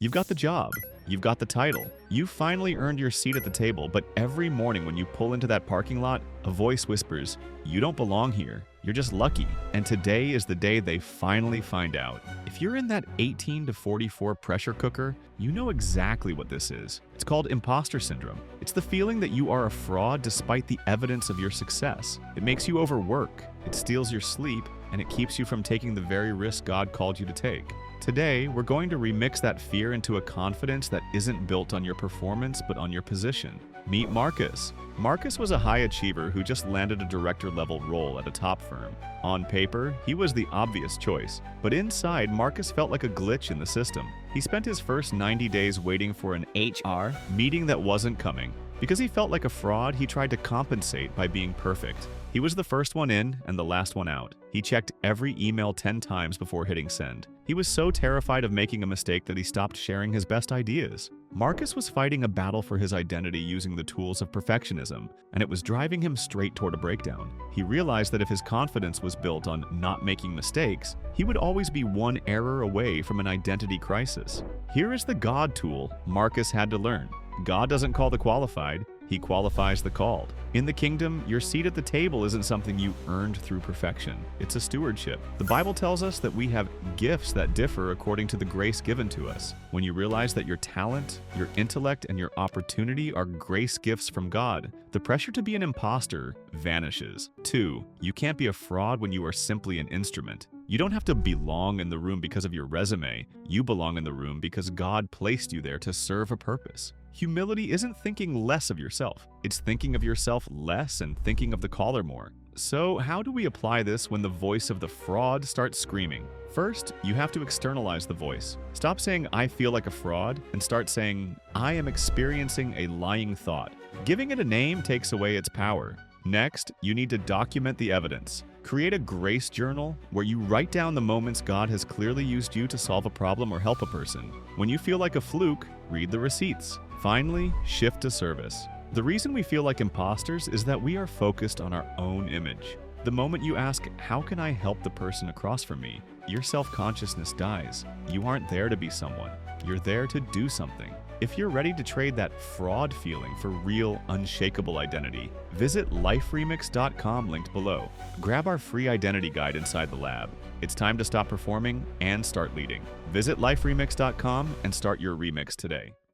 You've got the job. You've got the title. You've finally earned your seat at the table, but every morning when you pull into that parking lot, a voice whispers, "You don't belong here. You're just lucky." And today is the day they finally find out. If you're in that 18 to 44 pressure cooker, you know exactly what this is. It's called Imposter Syndrome. It's the feeling that you are a fraud despite the evidence of your success. It makes you overwork, it steals your sleep, and it keeps you from taking the very risk God called you to take. Today, we're going to remix that fear into a confidence that isn't built on your performance but on your position. Meet Marcus. Marcus was a high achiever who just landed a director-level role at a top firm. On paper, he was the obvious choice, but inside, Marcus felt like a glitch in the system. He spent his first 90 days waiting for an HR meeting that wasn't coming. Because he felt like a fraud, he tried to compensate by being perfect. He was the first one in and the last one out. He checked every email 10 times before hitting send. He was so terrified of making a mistake that he stopped sharing his best ideas. Marcus was fighting a battle for his identity using the tools of perfectionism, and it was driving him straight toward a breakdown. He realized that if his confidence was built on not making mistakes, he would always be one error away from an identity crisis. Here is the God tool Marcus had to learn. God doesn't call the qualified, He qualifies the called. In the kingdom, your seat at the table isn't something you earned through perfection. It's a stewardship. The Bible tells us that we have gifts that differ according to the grace given to us. When you realize that your talent, your intellect, and your opportunity are grace gifts from God, the pressure to be an imposter vanishes. 2. You can't be a fraud when you are simply an instrument. You don't have to belong in the room because of your resume. You belong in the room because God placed you there to serve a purpose. Humility isn't thinking less of yourself. It's thinking of yourself less and thinking of the caller more. So how do we apply this when the voice of the fraud starts screaming? First, you have to externalize the voice. Stop saying, "I feel like a fraud," and start saying, "I am experiencing a lying thought." Giving it a name takes away its power. Next, you need to document the evidence. Create a grace journal where you write down the moments God has clearly used you to solve a problem or help a person. When you feel like a fluke, read the receipts. Finally, shift to service. The reason we feel like imposters is that we are focused on our own image. The moment you ask, "How can I help the person across from me?" your self-consciousness dies. You aren't there to be someone. You're there to do something. If you're ready to trade that fraud feeling for real, unshakable identity, visit liferemix.com linked below. Grab our free identity guide inside the lab. It's time to stop performing and start leading. Visit liferemix.com and start your remix today.